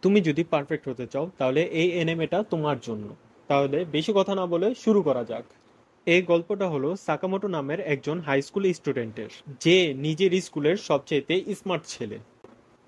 তুমি যদি পারফেক্ট হতে চাও তাহলে এই এনিমেটা তোমার জন্য। তাহলে বেশি কথা না বলে শুরু করা যাক। এই গল্পটা হলো সাকামোটো নামের একজন হাই স্কুল স্টুডেন্টের, যে নিজের স্কুলের সবচেয়ে স্মার্ট ছেলে।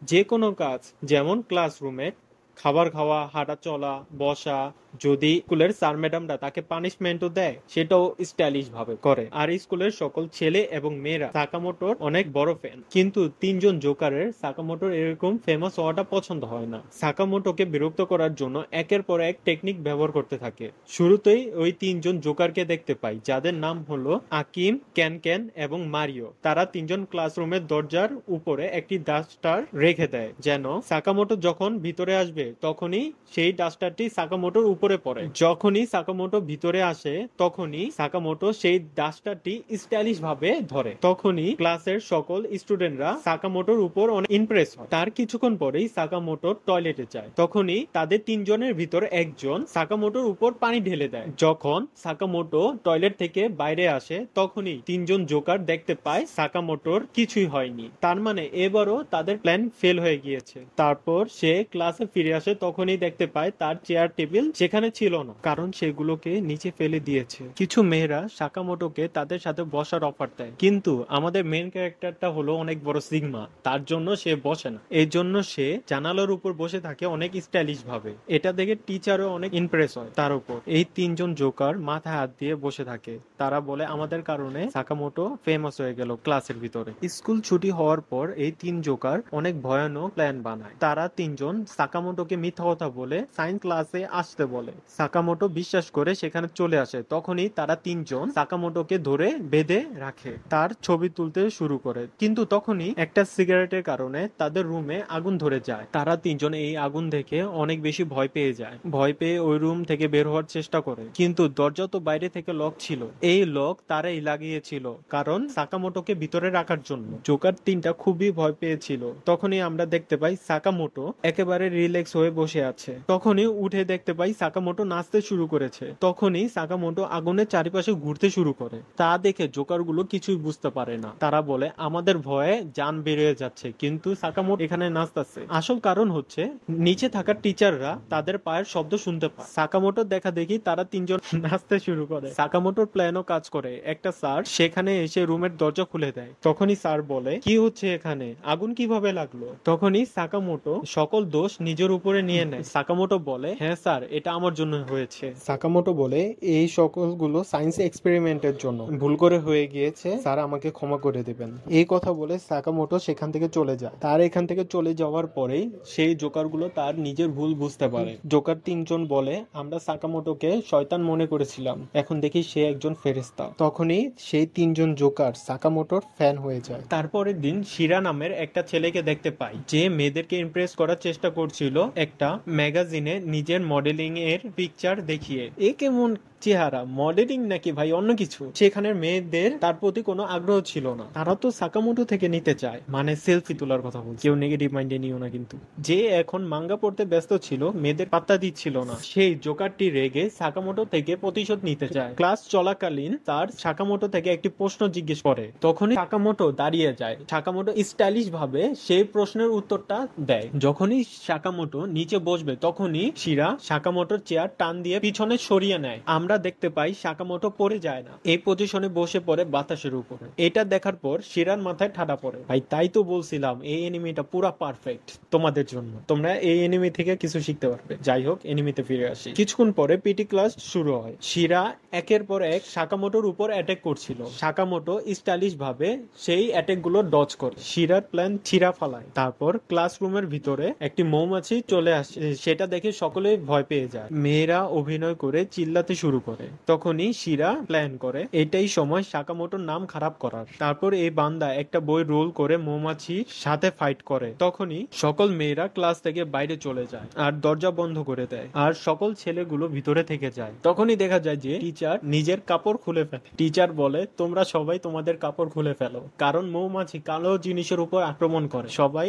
যে কোনো কাজ, যেমন ক্লাসরুমে খাবার খাওয়া, হাঁটা চলা, বসা, যদি স্কুলের স্যার ম্যাডামরা তাকে পানিশমেন্টও দেয় সেটাও স্টাইলিশ ভাবে করে। আর স্কুলের সকল ছেলে এবং মেয়েরা সাকামোটোর অনেক বড় ফ্যান। কিন্তু তিনজন জোকারের সাকামোটোর এরকম ফেমাস হওয়াটা পছন্দ হয় না। সাকামোটোকে বিরক্ত করার জন্য একের পর এক টেকনিক ব্যবহার করতে থাকে। শুরুতেই ওই তিনজন জোকারকে দেখতে পাই, যাদের নাম হলো আকিম, ক্যান ক্যান এবং মারিও। তারা তিনজন ক্লাসরুমের দরজার উপরে একটি ডাস্টার রেখে দেয়, যেন সাকামোটো যখন ভিতরে আসবে তখনই সেই ডাস্টারটি সাকামোটোর উপরে পড়ে। যখনই সাকামোটো ভিতরে আসে তখনই সাকামোটো সেই ডাস্টারটি স্টাইলিশ ভাবে ধরে। তখনই ক্লাসের সকল স্টুডেন্টরা সাকামোটোর উপর অনেক ইমপ্রেস হয়। তার কিছুক্ষণ পরেই সাকামোটো টয়লেটে যায়। তখনই তাদের তিনজনের ভিতর একজন সাকামোটোর উপর পানি ঢেলে দেয়। যখন সাকামোটো টয়লেট থেকে বাইরে আসে তখনই তিনজন জোকার দেখতে পায় সাকামোটোর কিছুই হয়নি। তার মানে এবারও তাদের প্ল্যান ফেল হয়ে গিয়েছে। তারপর সে ক্লাসে ফিরে আসে, তখনই দেখতে পায় তার চেয়ার টেবিল সেখানে ছিল না, কারণ সেগুলোকে নিচে ফেলে দিয়েছে। কিছু মেয়েরা সাকামোটোকে তাদের সাথে বসার অফার দেয়, কিন্তু আমাদের মেন ক্যারেক্টারটা হলো অনেক বড় সিগমা, তার জন্য সে বসে না। এই জন্য সে জানালার উপর বসে থাকে অনেক স্টাইলিশ ভাবে। এটা দেখে টিচারও অনেক ইমপ্রেস হয় তার উপর। এই তিনজন জোকার মাথায় হাত দিয়ে বসে থাকে। তারা বলে, আমাদের কারণে সাকামোটো ফেমাস হয়ে গেল ক্লাসের ভিতরে। স্কুল ছুটি হওয়ার পর এই তিন জোকার অনেক ভয়ানক প্ল্যান বানায়। তারা তিনজন সাকামোটোকে মিথ্যা কথা বলে সায়েন্স ক্লাসে আসতে বলে। সাকামোটো বিশ্বাস করে সেখানে চলে আসে। তখনই তারা তিনজন সাকামোটোকে ধরে বেঁধে রাখে, তার ছবি তুলতে শুরু করে। কিন্তু তখনই একটা সিগারেটের কারণে তাদের রুমে আগুন ধরে যায়। তারা তিনজন এই আগুন দেখে অনেক বেশি ভয় পেয়ে যায়। ভয় পেয়ে ওই রুম থেকে বের হওয়ার চেষ্টা করে, কিন্তু দরজা তো বাইরে থেকে লক ছিল। এই লক তারাই লাগিয়েছিল, কারণ সাকামোটোকে ভিতরে রাখার জন্য। জোকার তিনটা খুবই ভয় পেয়েছিল। তখনই আমরা দেখতে পাই সাকামোটো একেবারে রিল্যাক্স হয়ে বসে আছে। তখনই উঠে দেখতে পাই সাকামোটো নাচতে শুরু করেছে। তখনই সাকামোটো আগুনের চারিপাশে ঘুরতে শুরু করে। তা দেখে জোকার গুলো কিছুই বুঝতে পারে না। তারা বলে, আমাদের ভয়ে জান বেরিয়ে যাচ্ছে, কিন্তু সাকামোটো এখানে নাচতেছে। আসল কারণ হচ্ছে নিচে থাকা টিচাররা তাদের পায়ের শব্দ শুনতে পায়। সাকামোটো দেখা দেখি তারা তিনজন নাচতে শুরু করে। সাকামোটোর প্ল্যানও কাজ করে। একটা স্যার সেখানে এসে রুমের দরজা খুলে দেয়। তখনই স্যার বলে, কি হচ্ছে এখানে, আগুন কিভাবে লাগলো? তখনই সাকামোটো সকল দোষ নিজের উপরে নিয়ে নেয়। সাকামোটো বলে, হ্যাঁ স্যার, এটা আমার জন্য হয়েছে। সাকামোটো বলে, এই সকলগুলো সায়েন্স এক্সপেরিমেন্টের জন্য ভুল করে হয়ে গিয়েছে, স্যার আমাকে ক্ষমা করে দেবেন। এই কথা বলে সাকামোটো সেখান থেকে চলে যায়। তার এখান থেকে চলে যাওয়ার পরেই সেই জোকারগুলো তার নিজের ভুল বুঝতে পারে। জোকার তিনজন বলে, আমরা সাকামোটোকে শয়তান মনে করেছিলাম, এখন দেখি সে একজন ফেরেশতা। তখনই সেই তিনজন জোকার সাকামোটোর ফ্যান হয়ে যায়। তারপরের দিন শিরা নামের একটা ছেলেকে দেখতে পাই, যে মেয়েদেরকে ইমপ্রেস করার চেষ্টা করছিল একটা ম্যাগাজিনে নিজের মডেলিং এর পিকচার দেখিয়ে। এ কেমন চেহারা, মডেলিং নাকি ভাই অন্য কিছু? সেখানের মেয়েদের তার প্রতি কোনো আগ্রহ ছিল না। তারা তো সাকামোটো থেকে নিতে চায়, মানে সেলফি তোলার কথা বলছি। কেউ নেগেটিভ মাইন্ডে নিও না কিন্তু। যে এখন মাঙ্গা পড়তে ব্যস্ত ছিল, মেয়েদের পাত্তা দিচ্ছিল না, সেই জোকারটি রেগে সাকামোটো থেকে প্রতিশোধ নিতে চায়। ক্লাস চলাকালীন তার সাকামোটো থেকে একটি প্রশ্ন জিজ্ঞেস করে। তখনই সাকামোটো দাঁড়িয়ে যায়। সাকামোটো স্টাইলিশ ভাবে সেই প্রশ্নের উত্তরটা দেয়। যখনই সাকামোটো নিচে বসবে তখনই শিরা সাকামোটোর চেয়ার টান দিয়ে পিছনে সরিয়ে নেয়। আমরা দেখতে পাই সাকামোটো পড়ে যায় না, এই পজিশনে বসে পড়ে বাতাসের উপরে। এটা দেখার পর শিরার মাথায় ঠাডা পড়ে। ভাই তাই তো বলছিলাম, এই এনিমিটা পুরা পারফেক্ট তোমাদের জন্য, তোমরা এই এনিমি থেকে কিছু শিখতে পারবে। যাই হোক, এনিমিতে ফিরে আসি। কিছুক্ষণ পরে পিটি ক্লাস শুরু হয়। শিরা একের পর এক সাকামোটোর উপর অ্যাটাক করছিল। সাকামোটো স্টাইলিশ ভাবে সেই অ্যাটাক গুলো ডজ করে শিরার প্ল্যান ছিঁড়া ফালায়। তারপর ক্লাসরুমের ভিতরে একটি মৌমাছি চলে আসে, সেটা দেখে সকলে ভয় পেয়ে যায়। মেয়েরা অভিনয় করে চিল্লাতে শুরু করে। তখনই শিরা প্ল্যান করে এটাই সময় সাকামোটোর নাম খারাপ করার। তারপর এই বান্দা একটা বই রোল করে মৌমাছির সাথে ফাইট করে। তখনই সকল মেয়েরা ক্লাস থেকে বাইরে চলে যায় আর দরজা বন্ধ করে দেয়, আর সকল ছেলেগুলো ভিতরে থেকে যায়। তখনই দেখা যায় যে টিচার নিজের কাপড় খুলে ফেলে। টিচার বলে, তোমরা সবাই তোমাদের কাপড় খুলে ফেলো, কারণ মৌমাছি কালো জিনিসের উপর আক্রমণ করে। সবাই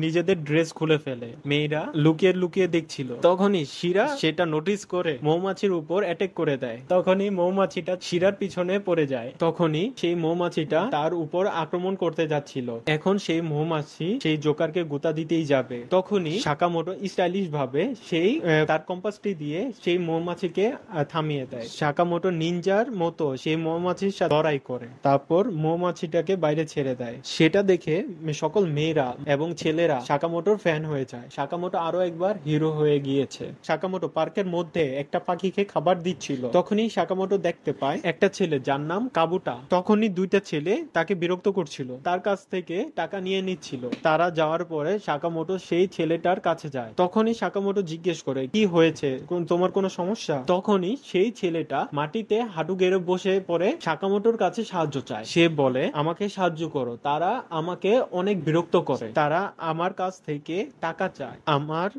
নিজেদের ড্রেস খুলে ফেলে। মেয়েরা লুকিয়ে লুকিয়ে দেখছিল। তখনই শিরা সেটা নোটিস করে মৌমাছির উপর অ্যাটাক করে করে দেয়। তখনই মৌমাছিটা শিরার পিছনে পড়ে যায়। তখনই সেই মৌমাছিটা তার উপর আক্রমণ করতে যাচ্ছিল। এখন সেই মৌমাছি সেই জোকারকে গুতা দিতেই যাবে। তখনই সাকামোটো স্টাইলিশ ভাবে সেই তার কম্পাসটি দিয়ে সেই মৌমাছিকে থামিয়ে দেয়। সাকামোটো নিনজার মতো সেই মৌমাছির সাথে লড়াই করে, তারপর মৌমাছিটাকে বাইরে ছেড়ে দেয়। সেটা দেখে সকল মেয়েরা এবং ছেলেরা সাকামোটোর ফ্যান হয়ে যায়। সাকামোটো আরো একবার হিরো হয়ে গিয়েছে। সাকামোটো পার্কের মধ্যে একটা পাখিকে খাবার দিচ্ছিল। তখনই সাকামোটো দেখতে পায় একটা ছেলে যার নাম কাবুটা। তখনই দুইটা ছেলে তাকে বিরক্ত করছিল, তার কাছ থেকে টাকা নিয়ে নিচ্ছিল। তারা যাওয়ার পরে সাকামোটো সেই ছেলেটার কাছে যায়। তখনই সাকামোটো জিজ্ঞেস করে, কি হয়েছে, তোমার কোনো সমস্যা? তখনই সেই ছেলেটা মাটিতে হাঁটু গেড়ে বসে পড়ে সাকামোটোর কাছে সাহায্য চায়। সে বলে, আমাকে সাহায্য করো, তারা আমাকে অনেক বিরক্ত করে, তারা আমার কাছ থেকে টাকা চায়, আমার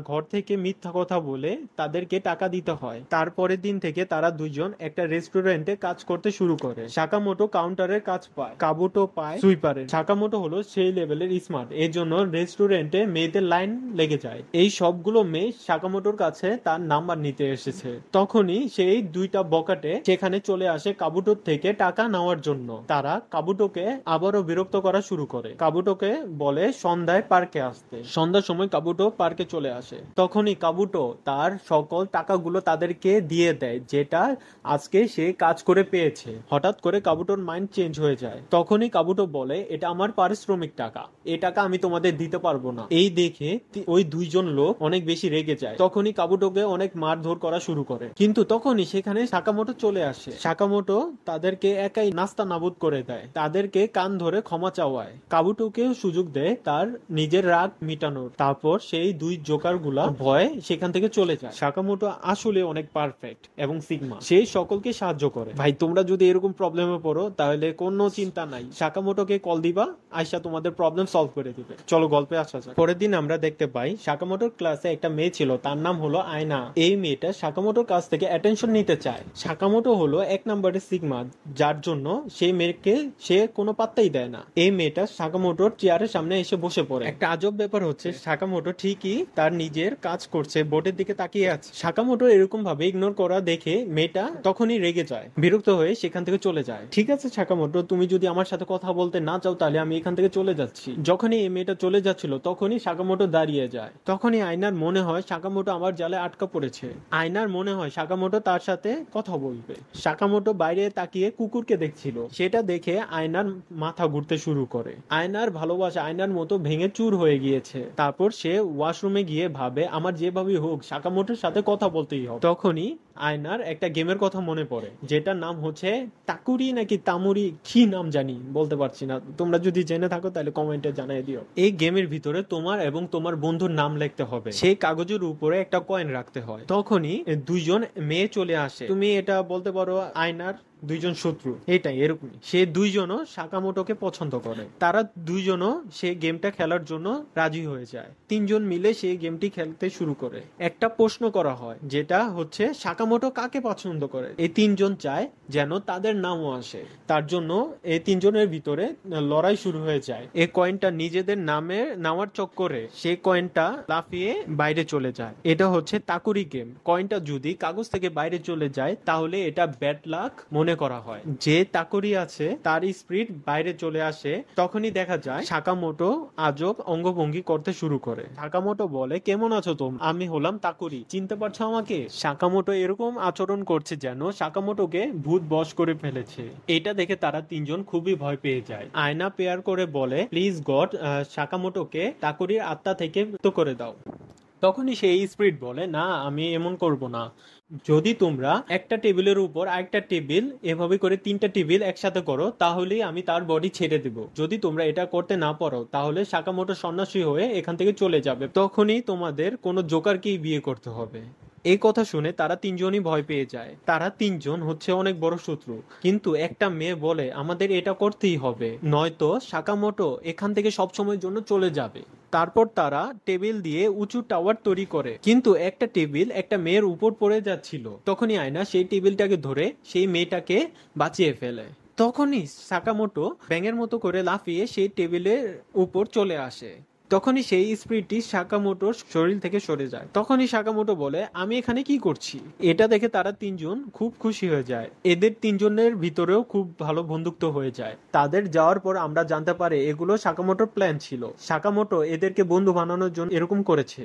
ঘর থেকে মিথ্যা কথা বলে তাদেরকে টাকা দিতে হয়। তারপরের দিন থেকে তারা দুইজন একটা রেস্টুরেন্টে কাজ করতে শুরু করে। সাকামোটো কাউন্টারের কাজ পায়, কাবুটো পায় সুইপারের। সাকামোটো হলো সেই লেভেলের স্মার্ট, এই জন্য রেস্টুরেন্টে মেয়েদের লাইন লেগে যায়। এই সবগুলো মেয়ে সাকামোটোর কাছে তার নাম্বার নিতে এসেছে। তখনই সেই দুইটা বকাটে সেখানে চলে আসে কাবুটোর থেকে টাকা নেওয়ার জন্য। তারা কাবুটোকে আবারও বিরক্ত করা শুরু করে। কাবুটোকে বলে সন্ধ্যায় পার্কে আসতে। সন্ধ্যার সময় কাবুটো পার্কে চলে আসে। তখনই কাবুটো তার সকল টাকাগুলো তাদেরকে দিয়ে দেয়, যেটা আজকে সে কাজ করে পেয়েছে। হঠাৎ করে কাবুটোর মাইন্ড চেঞ্জ হয়ে যায়। তখনই কাবুটো বলে, এটা আমার পারিশ্রমিক টাকা, এই টাকা আমি তোমাদের দিতে পারবো না। এই দেখে ওই দুইজন লোক অনেক বেশি রেগে যায়। তখনই কাবুটোকে অনেক মারধর করা শুরু করে। কিন্তু তখনই সেখানে সাকামোটো চলে আসে। সাকামোটো তাদেরকে একাই নাস্তা নাবুদ করে দেয়, তাদেরকে কান ধরে ক্ষমা চাওয়ায়। কাবুটোকেও সুযোগ দেয় তার নিজের রাগ মিটানোর। তারপর সেই দুই জোকার গুলা ভয়ে সেখান থেকে চলে যায়। সাকামোটো আসলে অনেক পারফেক্ট এবং সিগমা, সেই সকলকে সাহায্য করে। ভাই, তোমরা যদি এরকম প্রবলেমে পড়ো তাহলে কোনো চিন্তা নাই, সাকামোটোকে কল দিবা, আয়শা তোমাদের প্রবলেম সলভ করে দিবে। চলো গল্পে আসা যাক। পরের দিন আমরা দেখতে পাই সাকামোটোর ক্লাসে একটা মেয়ে ছিল, তার নাম হলো আয়না। এই মেয়েটা সাকামোটোর কাছ থেকে অ্যাটেনশন নিতে চায়। সাকামোটো হলো এক নম্বরের সিগমা, যার জন্য সেই মেয়েকে সে কোনো পাত্তাই দেয় না। এই মেয়েটা সাকামোটোর চেয়ারের সামনে এসে বসে পড়ে। একটা আজব ব্যাপার হচ্ছে, সাকামোটো ঠিকই তার নিজের কাজ করছে, বোর্ডের দিকে তাকিয়ে আছে। সাকামোটো এরকম ভাবে ইগনোর করা দেখে মেয়েটা তখনই রেগে যায়, বিরক্ত হয়ে সেখান থেকে চলে যায়। ঠিক আছে সাকামোটো, তুমি যদি আমার সাথে কথা বলতে না চাও তাহলে আমি এখান থেকে চলে যাচ্ছি। যখনই এই মেয়েটা চলে যাচ্ছিল তখনই সাকামোটো দাঁড়িয়ে যায়। তখনই আয়নার মনে হয় সাকামোটো আমার জালে আটকা পড়েছে। আয়নার মনে হয় সাকামোটো তার সাথে কথা বলবে। সাকামোটো বাইরে তাকিয়ে কুকুরকে দেখছিল, সেটা দেখে আয়নার মাথা ঘুরতে শুরু করে। আয়নার ভালোবাসা আয়নার মতো ভেঙে চুর হয়ে গিয়েছে। তারপর সে ওয়াশরুমে গিয়ে ভাবে, আমার যেভাবে হোক সাকামোটোর সাথে কথা বলতেই হবে। তখনই আয়নার একটা গেমের কথা মনে পড়ে, যেটার নাম হচ্ছে তাকুরি নাকি তামুরি, কি নাম জানি, বলতে পারছি না। তোমরা যদি জেনে থাকো তাহলে কমেন্টে জানিয়ে দিও। এই গেমের ভিতরে তোমার এবং তোমার বন্ধুর নাম লিখতে হবে, সেই কাগজের উপরে একটা কয়েন রাখতে হয়। তখনই দুইজন মেয়ে চলে আসে, তুমি এটা বলতে পারো আয়নার দুইজন শত্রু, এটাই এরকমই। সে দুইজনও সাকামোটোকে পছন্দ করে। তারা দুইজনও সে গেমটা খেলার জন্য রাজি হয়ে যায়। তিনজন মিলে সেই গেমটি খেলতে শুরু করে। একটা প্রশ্ন করা হয়, যেটা হচ্ছে সাকামোটো কাকে পছন্দ করে। এই তিনজন চায় যেন তাদের নামও আসে, তার জন্য এই তিনজনের ভিতরে লড়াই শুরু হয়ে যায়। এই কয়েনটা নিজেদের নামে নেওয়ার চক্করে সেই কয়েনটা লাফিয়ে বাইরে চলে যায়। এটা হচ্ছে তাকুরি গেম। কয়েনটা যদি কাগজ থেকে বাইরে চলে যায় তাহলে এটা ব্যাড লাক মনে করা হয়। যে তাকুরি আছে তার স্পিরিট বাইরে চলে আসে। তখনই দেখা যায় সাকামোটো আজব অঙ্গভঙ্গি করতে শুরু করে। সাকামোটো বলে, কেমন আছো তোমরা? আমি হলাম তাকুরি, চিনতে পারছো আমাকে? সাকামোটো এরকম আচরণ করছে যেন সাকামোটোকে ভূত বশ করে ফেলেছে। এটা দেখে তারা তিনজন খুবই ভয় পেয়ে যায়। আয়না পেয়ার করে বলে, প্লিজ গড, সাকামোটোকে তাকুরির আত্মা থেকে মুক্ত করে দাও। তখনই সেই স্পিরিট বলে, না, আমি এমন করব না। যদি তোমরা একটা টেবিলের উপর আরেকটা টেবিল এভাবে করে তিনটা টেবিল একসাথে করো তাহলেই আমি তার বডি ছেড়ে দেব। যদি তোমরা এটা করতে না পারো তাহলে সাকামোটো সন্ন্যাসী হয়ে এখান থেকে চলে যাবে। তখনই তোমাদের কোনো জোকারকেই বিয়ে করতে হবে। এই কথা শুনে তারা তিনজনই ভয় পেয়ে যায়। তারা তিনজন হচ্ছে অনেক বড় শত্রু, কিন্তু একটা মেয়ে বলে, আমাদের এটা করতেই হবে, নয়তো সাকামোটো এখান থেকে সবসময়ের জন্য চলে যাবে। তারপর তারা টেবিল দিয়ে উঁচু টাওয়ার তৈরি করে, কিন্তু একটা টেবিল একটা মেয়ের উপর পড়ে যাচ্ছিল। তখনই আয়না সেই টেবিলটাকে ধরে সেই মেয়েটাকে বাঁচিয়ে ফেলে। তখনই সাকামোটো ব্যাঙের মতো করে লাফিয়ে সেই টেবিলের উপর চলে আসে। তখনই সেই স্পিরিটটি সাকামোটোর শরীর থেকে সরে যায়। তখনই সাকামোটো বলে, আমি এখানে কি করছি? এটা দেখে তারা তিনজন খুব খুশি হয়ে যায়। এদের তিনজনের ভিতরেও খুব ভালো বন্ধুত্ব হয়ে যায়। তাদের যাওয়ার পর আমরা জানতে পারি এগুলো সাকামোটোর প্ল্যান ছিল। সাকামোটো এদেরকে বন্ধু বানানোর জন্য এরকম করেছে।